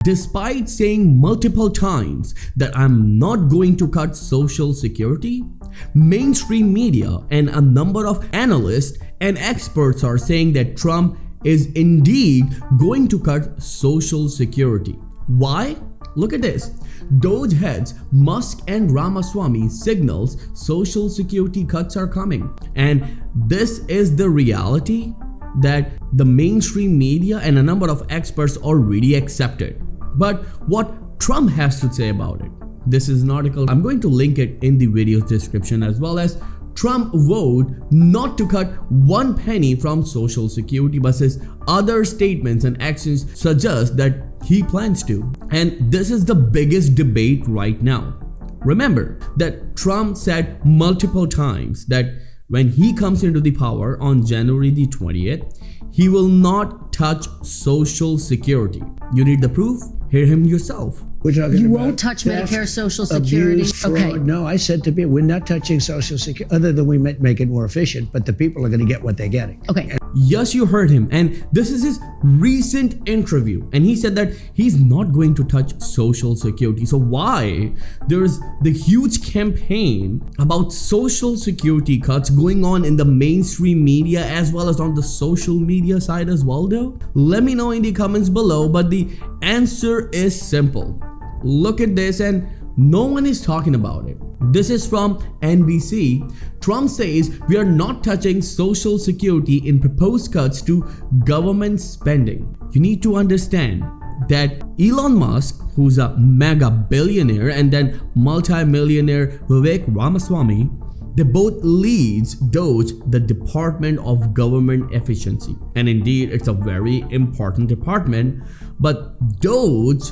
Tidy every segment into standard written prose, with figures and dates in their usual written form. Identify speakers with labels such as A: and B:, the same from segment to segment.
A: Despite saying multiple times that I'm not going to cut Social Security, mainstream media and a number of analysts and experts are saying that Trump is indeed going to cut Social Security. Why? Look at this. Doge heads Musk and Ramaswamy signals Social Security cuts are coming. And this is the reality that the mainstream media and a number of experts already accepted. But what Trump has to say about it? This is an article. I'm going to link it in the video's description, as well as Trump vowed not to cut 1 penny from Social Security, but his other statements and actions suggest that he plans to. And this is the biggest debate right now. Remember that Trump said multiple times that when he comes into the power on January the 20th, he will not touch Social Security. You need the proof? Hear him yourself.
B: We're talking
C: you
B: about
C: won't touch
B: theft,
C: Medicare, Social Security.
B: Abuse, fraud.
C: Okay.
B: No, I said to people, we're not touching Social Security, other than we might make it more efficient, but the people are going to get what they're getting.
C: Okay.
A: Yes, you heard him. And this is his recent interview. And he said that he's not going to touch Social Security. So why there's the huge campaign about Social Security cuts going on in the mainstream media as well as on the social media side as well, though? Let me know in the comments below. But the answer is simple. Look at this, and no one is talking about it. This is from NBC. Trump says we are not touching Social Security in proposed cuts to government spending. You need to understand that Elon Musk, who's a mega billionaire, and then multi-millionaire Vivek Ramaswamy, they both leads Doge, the Department of Government Efficiency. And indeed, it's a very important department, but Doge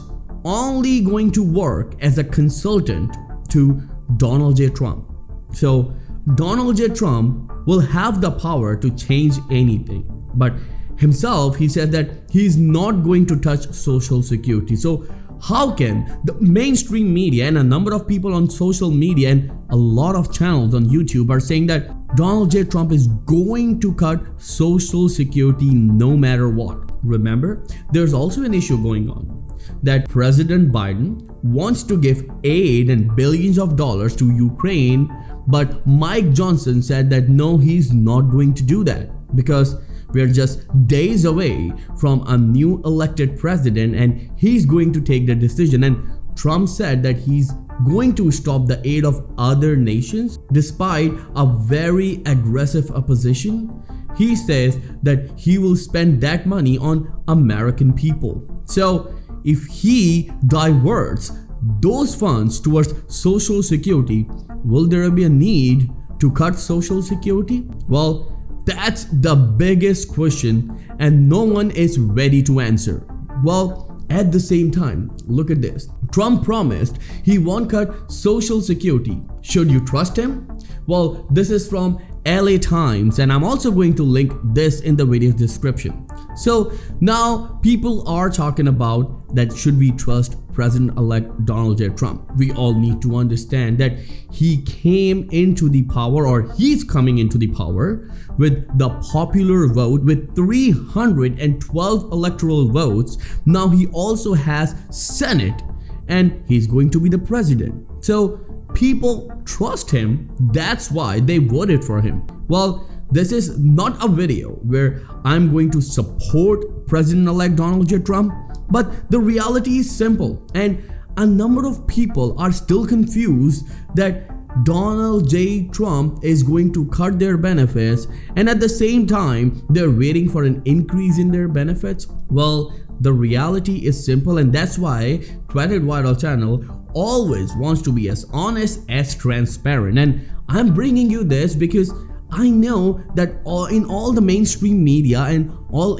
A: only going to work as a consultant to Donald J. Trump. So Donald J. Trump will have the power to change anything, but himself, he said that he's not going to touch Social Security. So how can the mainstream media and a number of people on social media and a lot of channels on YouTube are saying that Donald J. Trump is going to cut Social Security no matter what? Remember, there's also an issue going on that President Biden wants to give aid and billions of dollars to Ukraine, but Mike Johnson said that no, he's not going to do that because we're just days away from a new elected president and he's going to take the decision. And Trump said that he's going to stop the aid of other nations despite a very aggressive opposition. He says that he will spend that money on American people. So if he diverts those funds towards Social Security, will there be a need to cut Social Security? Well, that's the biggest question and no one is ready to answer. Well, at the same time, look at this. Trump promised he won't cut Social Security. Should you trust him? Well, this is from LA Times, and I'm also going to link this in the video description. So now people are talking about that should we trust President-elect Donald J. Trump? We all need to understand that he came into the power, or he's coming into the power with the popular vote with 312 electoral votes. Now he also has Senate and he's going to be the president. So people trust him. That's why they voted for him. Well, this is not a video where I'm going to support President-elect Donald J. Trump, but the reality is simple, and a number of people are still confused that Donald J. Trump is going to cut their benefits and at the same time they're waiting for an increase in their benefits. Well, the reality is simple, and that's why Credit Vital channel always wants to be as honest as transparent. And I'm bringing you this because I know that in all the mainstream media and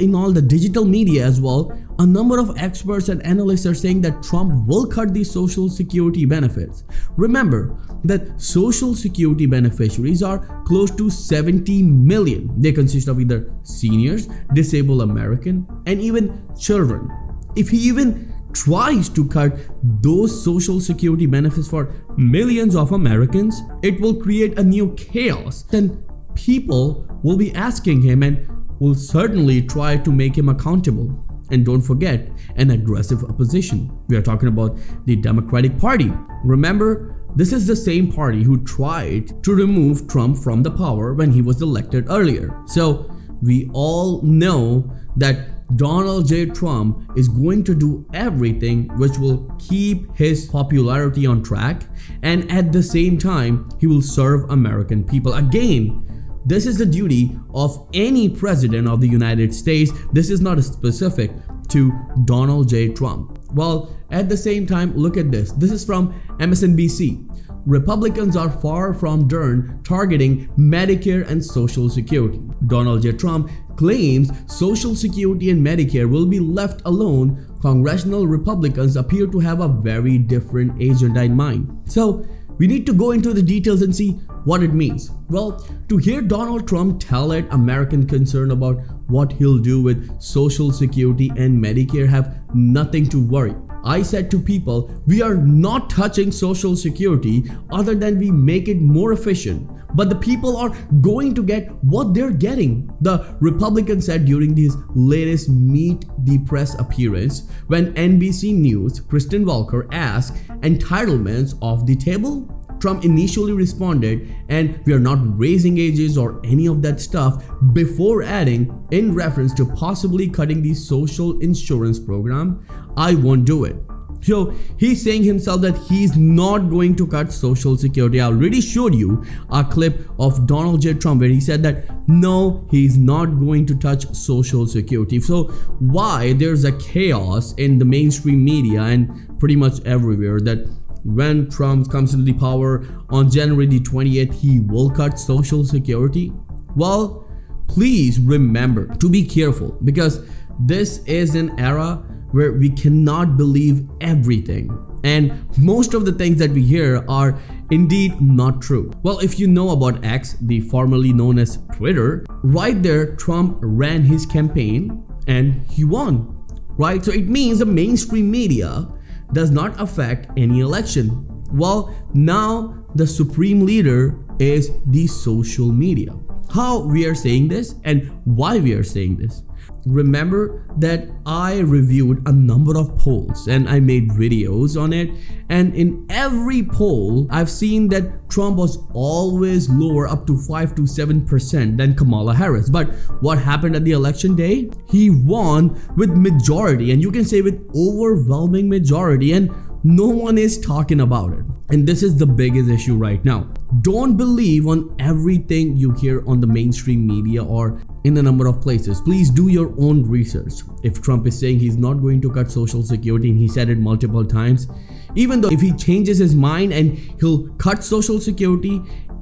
A: in all the digital media as well, a number of experts and analysts are saying that Trump will cut the Social Security benefits. Remember that Social Security beneficiaries are close to 70 million. They consist of either seniors, disabled American, and even children. If he even tries to cut those Social Security benefits for millions of Americans, it will create a new chaos. Then people will be asking him and will certainly try to make him accountable. And don't forget, an aggressive opposition. We are talking about the Democratic Party. Remember, this is the same party who tried to remove Trump from the power when he was elected earlier. So we all know that Donald J. Trump is going to do everything which will keep his popularity on track, and at the same time, he will serve American people. Again, this is the duty of any president of the United States. This is not specific to Donald J. Trump. Well, at the same time, look at this. This is from MSNBC. Republicans are far from done targeting Medicare and Social Security. Donald J. Trump claims Social Security and Medicare will be left alone. Congressional Republicans appear to have a very different agenda in mind. So we need to go into the details and see what it means. Well, to hear Donald Trump tell it, American concern about what he'll do with Social Security and Medicare have nothing to worry. I said to people, we are not touching Social Security other than we make it more efficient. But the people are going to get what they're getting, the Republican said during his latest Meet the Press appearance when NBC News' Kristen Welker asked, entitlements off the table? Trump initially responded, and we are not raising ages or any of that stuff, before adding, in reference to possibly cutting the social insurance program, I won't do it. So he's saying himself that he's not going to cut Social Security. I already showed you a clip of Donald J. Trump where he said that no, he's not going to touch Social Security. So why there's a chaos in the mainstream media and pretty much everywhere that when Trump comes into the power on January the 28th, he will cut Social Security? Well, please remember to be careful, because this is an era where we cannot believe everything, and most of the things that we hear are indeed not true. Well, if you know about X, the formerly known as Twitter, right there Trump ran his campaign and he won, right? So it means the mainstream media does not affect any election. Well, now the supreme leader is the social media. How we are saying this and why we are saying this. Remember that I reviewed a number of polls and I made videos on it, and in every poll I've seen that Trump was always lower, up to 5 to 7% than Kamala Harris. But what happened at the election day? He won with majority, and you can say with overwhelming majority, and no one is talking about it. And this is the biggest issue right now. Don't believe on everything you hear on the mainstream media or in a number of places. Please do your own research. If Trump is saying he's not going to cut Social Security, and he said it multiple times, even though if he changes his mind and he'll cut Social Security,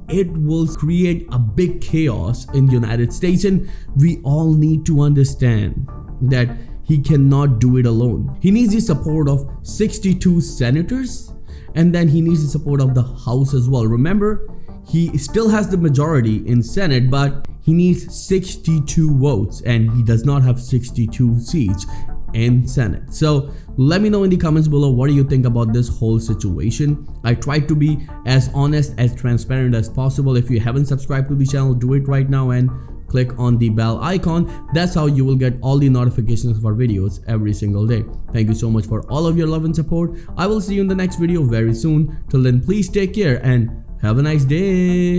A: it will create a big chaos in the United States, and we all need to understand that he cannot do it alone. He needs the support of 62 senators, and then he needs the support of the House as well. Remember, he still has the majority in Senate, but he needs 62 votes, and he does not have 62 seats in Senate. So let me know in the comments below, what do you think about this whole situation? I tried to be as honest, as transparent as possible. If you haven't subscribed to the channel, do it right now and click on the bell icon. That's how you will get all the notifications of our videos every single day. Thank you so much for all of your love and support. I will see you in the next video very soon. Till then, please take care and have a nice day.